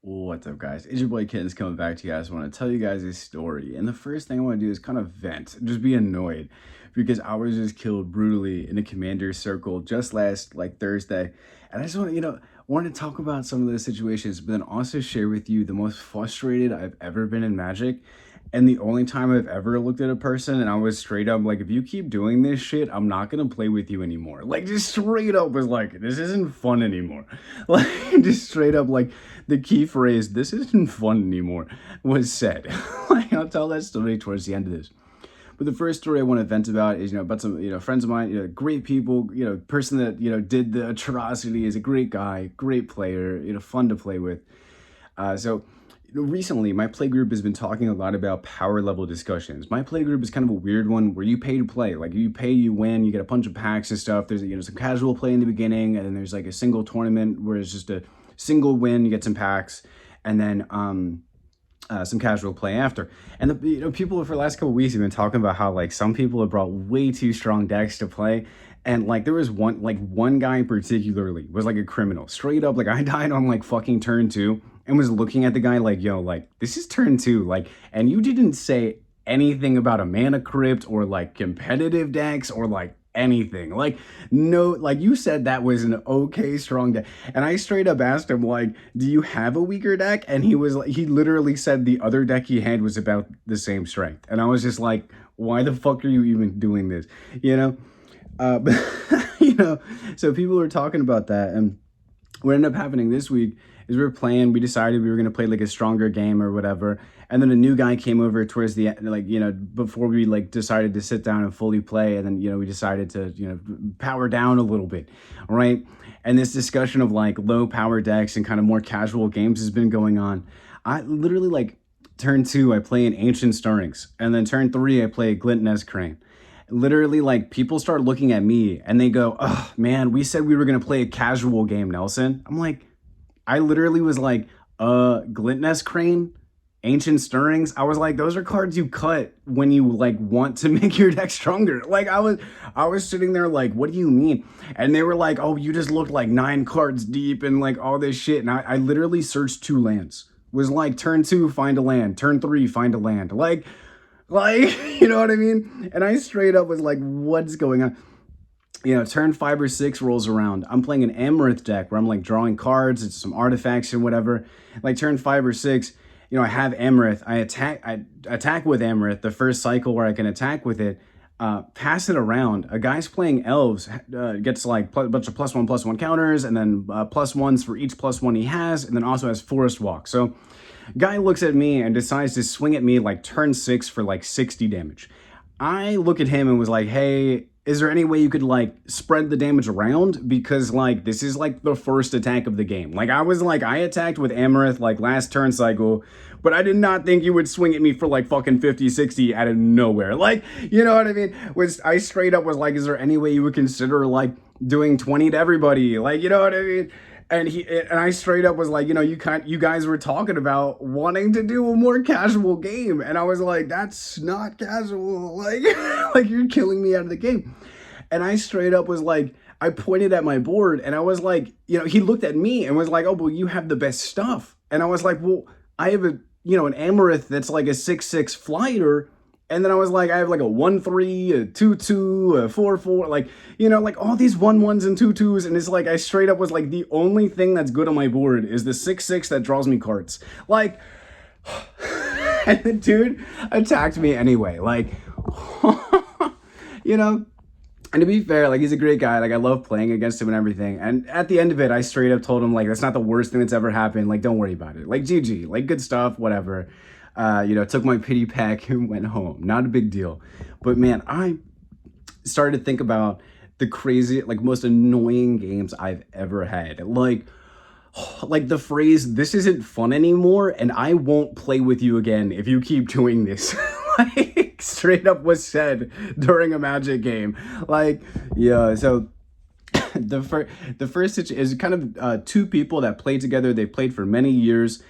What's up, guys? It's your boy Kittens coming back to you guys. I want to tell you guys a story. And the first thing I want to do is kind of vent, just be annoyed because I was just killed brutally in a commander circle just last Thursday. And I just want to talk about some of those situations, but then also share with you the most frustrated I've ever been in Magic. And the only time I've ever looked at a person and I was straight up like, if you keep doing this shit, I'm not gonna play with you anymore. Like, just straight up was like, this isn't fun anymore. Like, just straight up like the key phrase, this isn't fun anymore, was said. Like, I'll tell that story towards the end of this. But the first story I want to vent about is, about some, friends of mine, great people, person that, did the atrocity, is a great guy, great player, fun to play with. So recently, my play group has been talking a lot about power level discussions. My play group is kind of a weird one where you pay to play. Like, you pay, you win, you get a bunch of packs and stuff. There's, some casual play in the beginning, and then there's like a single tournament where it's just a single win, you get some packs, and then some casual play after. And people for the last couple of weeks have been talking about how like some people have brought way too strong decks to play. And like there was one guy particularly was like a criminal. Straight up, like I died on like fucking turn 2 and was looking at the guy like, yo, like this is turn 2. Like, and you didn't say anything about a mana crypt or like competitive decks or like anything. Like, no, like you said that was an okay strong deck. And I straight up asked him, like, do you have a weaker deck? And he was like, he literally said the other deck he had was about the same strength. And I was just like, why the fuck are you even doing this? But so people were talking about that, and what ended up happening this week is we decided we were going to play like a stronger game or whatever, and then a new guy came over towards the end, like, before we like decided to sit down and fully play, and then we decided to power down a little bit, right? And this discussion of like low power decks and kind of more casual games has been going on. I literally, like, turn 2 I play an Ancient Stirrings, and then turn 3 I play Glint Crane. Literally, like, people start looking at me and they go, oh man, we said we were gonna play a casual game, Nelson. I'm like, I literally was like, Glint Crane, Ancient Stirrings. I was like, those are cards you cut when you like want to make your deck stronger. Like, I was sitting there like, what do you mean? And they were like, oh, you just looked like 9 cards deep and like all this shit. And I literally searched 2 lands. Was like, turn 2, find a land. Turn 3, find a land. Like, you know what I mean? And I straight up was like, what's going on? Turn 5 or 6 rolls around. I'm playing an Angriest deck where I'm like drawing cards, it's some artifacts and whatever. Like, turn 5 or 6, I have Angriest. I attack with Angriest, the first cycle where I can attack with it. Pass it around. A guy's playing elves, gets like a bunch of +1/+1 counters, and then +1s for each +1 he has, and then also has Forest Walk. So guy looks at me and decides to swing at me like turn 6 for like 60 damage. I look at him and was like, hey, is there any way you could like spread the damage around? Because like this is like the first attack of the game. Like, I attacked with Angriest like last turn cycle, but I did not think you would swing at me for like fucking 50, 60 out of nowhere. Like, you know what I mean? I straight up was like, is there any way you would consider like doing 20 to everybody? Like, you know what I mean? And I straight up was like, you guys were talking about wanting to do a more casual game, and I was like, that's not casual. Like, like you're killing me out of the game. And I straight up was like, I pointed at my board, and I was like, he looked at me and was like, oh, well, you have the best stuff. And I was like, well, I have an Angriest that's like a 6/6 flyer. And then I was like, I have like a 1/3, a 2/2, a 4/4, like, like all these 1/1s and 2/2s. And it's like, I straight up was like, the only thing that's good on my board is the 6/6 that draws me cards. Like, and the dude attacked me anyway. Like, and to be fair, like, he's a great guy. Like, I love playing against him and everything. And at the end of it, I straight up told him, like, that's not the worst thing that's ever happened. Like, don't worry about it. Like, GG, like, good stuff, whatever. Took my pity pack and went home. Not a big deal. But man, I started to think about the crazy, like, most annoying games I've ever had. Like the phrase, this isn't fun anymore, and I won't play with you again if you keep doing this. Like, straight up was said during a Magic game. Like, yeah, so the first is kind of 2 people that played together. They played for many years.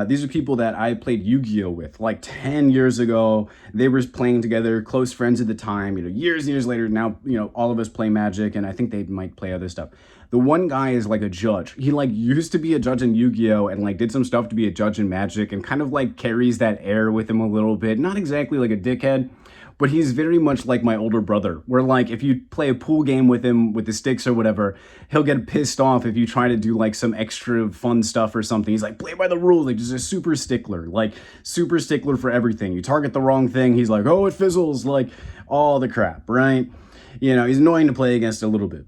These are people that I played Yu-Gi-Oh with like 10 years ago. They were playing together, close friends at the time. Years and years later, now all of us play Magic, and I think they might play other stuff. The one guy is like a judge. He like used to be a judge in Yu-Gi-Oh and like did some stuff to be a judge in Magic, and kind of like carries that air with him a little bit. Not exactly like a dickhead, but he's very much like my older brother, where like if you play a pool game with him with the sticks or whatever, he'll get pissed off if you try to do like some extra fun stuff or something. He's like, play by the rules, like just a super stickler, for everything. You target the wrong thing, he's like, oh, it fizzles, like all the crap, right? He's annoying to play against a little bit.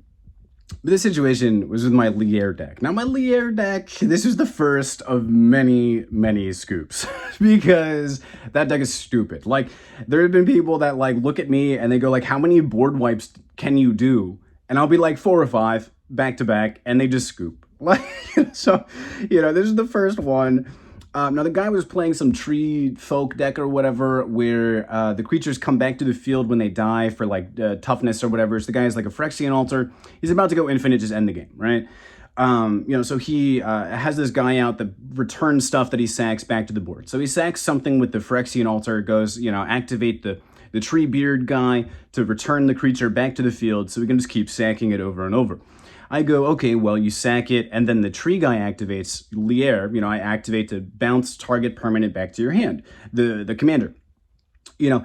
But this situation was with my Lier deck. Now, my Lier deck, this was the first of many, many scoops because that deck is stupid. Like, there have been people that, like, look at me and they go, like, how many board wipes can you do? And I'll be like 4 or 5 back to back, and they just scoop. Like, so, this is the first one. Now, the guy was playing some tree folk deck or whatever, where the creatures come back to the field when they die for like toughness or whatever. So the guy is like a Phyrexian Altar. He's about to go infinite, just end the game, right? So he has this guy out that returns stuff that he sacks back to the board. So he sacks something with the Phyrexian Altar, goes, activate the tree beard guy to return the creature back to the field, so we can just keep sacking it over and over. I go, okay, well, you sack it, and then the tree guy activates Lier. I activate to bounce target permanent back to your hand, the commander. No,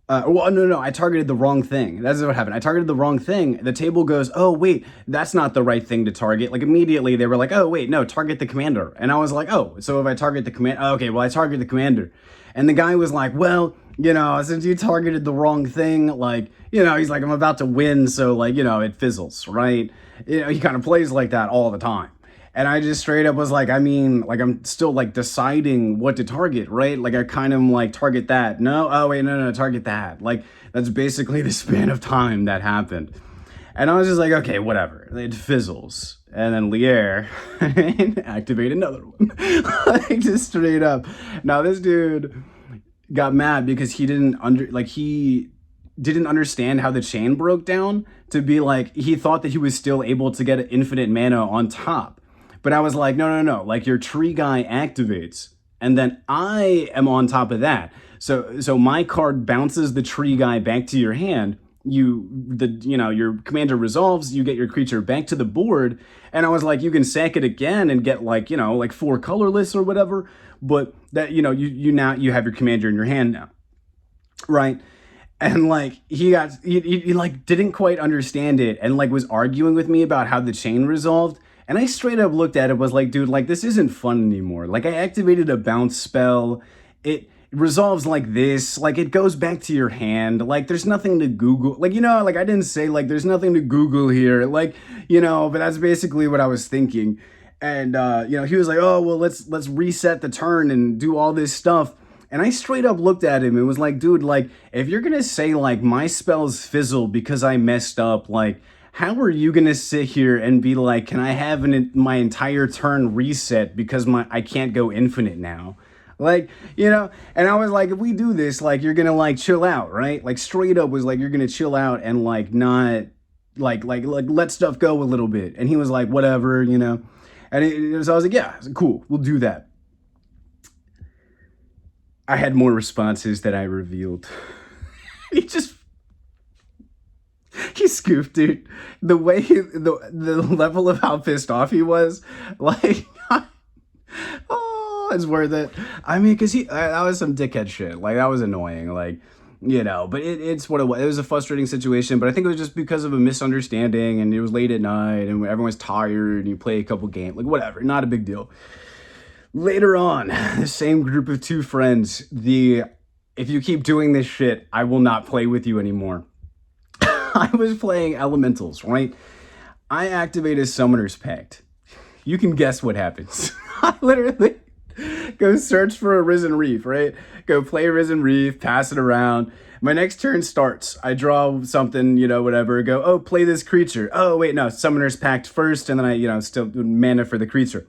I targeted the wrong thing. That's what happened. I targeted the wrong thing. The table goes, oh, wait, that's not the right thing to target. Like, immediately, they were like, oh, wait, no, target the commander. And I was like, oh, so if I target the commander, okay, well, I target the commander. And the guy was like, well, since you targeted the wrong thing, like, he's like, I'm about to win, so, like, it fizzles, right? He kind of plays like that all the time. And I just straight up was like, I'm still like deciding what to target, right? Like I kind of like target that. No, oh wait, no, target that. Like that's basically the span of time that happened. And I was just like, okay, whatever. It fizzles. And then Lier activate another one. Like just straight up. Now this dude got mad because he didn't understand how the chain broke down to be like, he thought that he was still able to get infinite mana on top. But I was like, no. Like your tree guy activates, and then I am on top of that. So my card bounces the tree guy back to your hand. Your commander resolves. You get your creature back to the board, and I was like, you can sack it again and get like 4 colorless or whatever. But that you now you have your commander in your hand now, right? And like he like didn't quite understand it, and like was arguing with me about how the chain resolved. And I straight up looked at it, was like, dude, like this isn't fun anymore. Like I activated a bounce spell. It resolves like this. Like it goes back to your hand. Like there's nothing to Google. Like, like I didn't say like there's nothing to Google here. Like, but that's basically what I was thinking. And he was like, oh, well, let's reset the turn and do all this stuff. And I straight up looked at him and was like, dude, like if you're going to say like my spells fizzle because I messed up, like how are you going to sit here and be like, can I have my entire turn reset because I can't go infinite now? Like, and I was like, if we do this, like, you're going to like chill out, right? Like straight up was like, you're going to chill out and like not like let stuff go a little bit. And he was like, whatever, And so I was like, yeah, cool, we'll do that. I had more responses that I revealed. He scooped, dude. The way the level of how pissed off he was, like, oh, it's worth it. I mean, because that was some dickhead shit. Like, that was annoying. Like, but it's what it was. It was a frustrating situation, but I think it was just because of a misunderstanding, and it was late at night, and everyone's tired, and you play a couple games. Like, whatever, not a big deal. Later on, the same group of 2 friends, if you keep doing this shit, I will not play with you anymore. I was playing Elementals, right? I activate a Summoner's Pact. You can guess what happens. I literally go search for a Risen Reef, right? Go play Risen Reef, pass it around. My next turn starts. I draw something, whatever. Go, oh, play this creature. Oh, wait, no, Summoner's Pact first, and then I, still mana for the creature.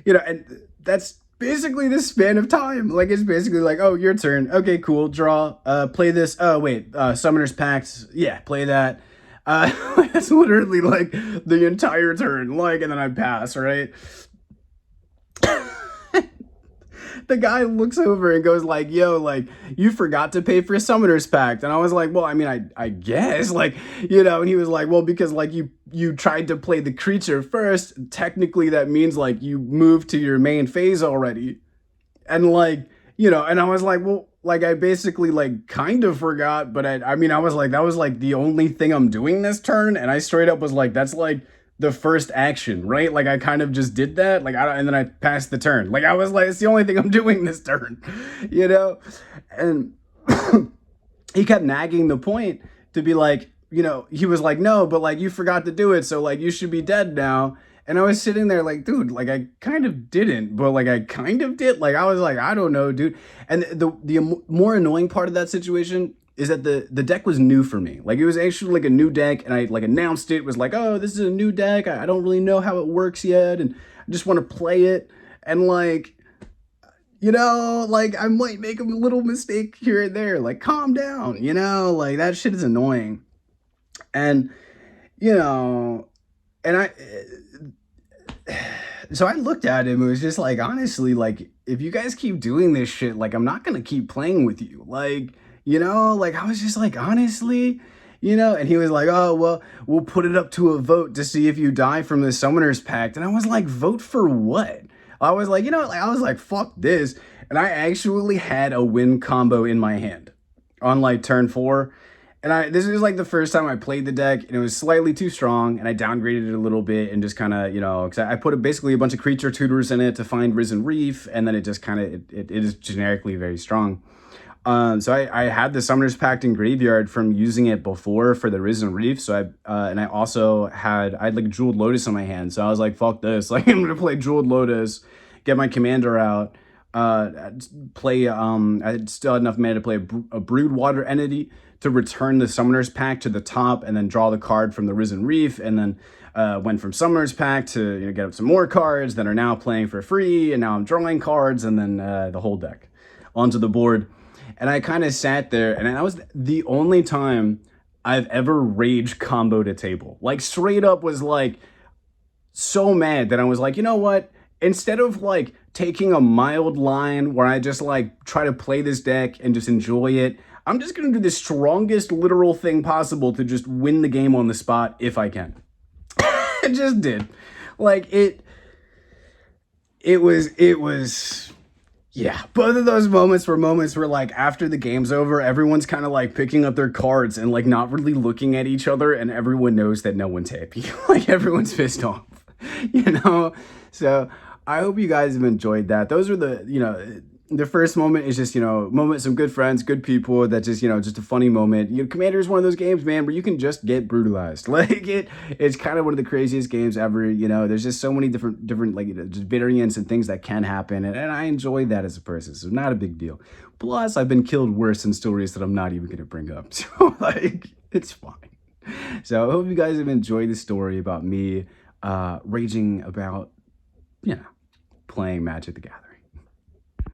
And that's basically the span of time. Like, it's basically like, oh, your turn. Okay, cool. Draw. Play this. Oh, wait. Summoner's Pact. Yeah, play that. That's literally like the entire turn. Like, and then I pass, right? the guy looks over and goes like, yo, like, you forgot to pay for Summoner's Pact. And I was like, well, I mean, I guess, like, and he was like, well, because like you tried to play the creature first, technically that means like you moved to your main phase already. And like, and I was like, well, like I basically like kind of forgot, but I mean, I was like, that was like the only thing I'm doing this turn. And I straight up was like, that's like the first action, right? Like I kind of just did that, like and then I passed the turn. Like I was like, it's the only thing I'm doing this turn, And he kept nagging the point to be like, he was like, no, but like you forgot to do it, so like you should be dead now. And I was sitting there like, dude, like I kind of didn't, but like I kind of did. Like I was like, I don't know, dude. And the more annoying part of that situation is that the deck was new for me. Like it was actually like a new deck, and I like announced it was like, oh, this is a new deck. I don't really know how it works yet, and I just want to play it. And like, like I might make a little mistake here and there. Like, calm down, like that shit is annoying. And and so I looked at him. It was just like, honestly, like if you guys keep doing this shit, like I'm not gonna keep playing with you. Like, like I was just like, honestly, and he was like, oh, well, we'll put it up to a vote to see if you die from the Summoner's Pact. And I was like, vote for what? I was like, I was like, fuck this. And I actually had a win combo in my hand on like turn 4. And this was like the first time I played the deck, and it was slightly too strong, and I downgraded it a little bit and just kind of, because I put basically a bunch of creature tutors in it to find Risen Reef, and then it just kind of, it is generically very strong. So I had the Summoner's Pact in Graveyard from using it before for the Risen Reef, so I also had like Jeweled Lotus on my hand, so I was like, fuck this, like I'm gonna play Jeweled Lotus, get my commander out, play, I still had enough mana to play a Broodwater Entity, to return the Summoner's Pact to the top, and then draw the card from the Risen Reef, and then went from Summoner's Pact to get up some more cards that are now playing for free, and now I'm drawing cards, and then the whole deck onto the board. And I kind of sat there, and that was the only time I've ever rage comboed a table. Like straight up was like so mad that I was like, you know what? Instead of like taking a mild line where I just like try to play this deck and just enjoy it, I'm just going to do the strongest literal thing possible to just win the game on the spot if I can. It just did. Like it was, yeah. Both of those moments were like after the game's over, everyone's kind of like picking up their cards and like not really looking at each other, and everyone knows that no one's happy. Like everyone's pissed off, So I hope you guys have enjoyed that. Those are the first moment is just, some good friends, good people that just, just a funny moment. Commander is one of those games, man, where you can just get brutalized. Like it's kind of one of the craziest games ever. There's just so many different like just variants and things that can happen. And I enjoy that as a person. So not a big deal. Plus I've been killed worse in stories that I'm not even going to bring up. So like, it's fine. So I hope you guys have enjoyed the story about me raging about, playing Magic the Gathering.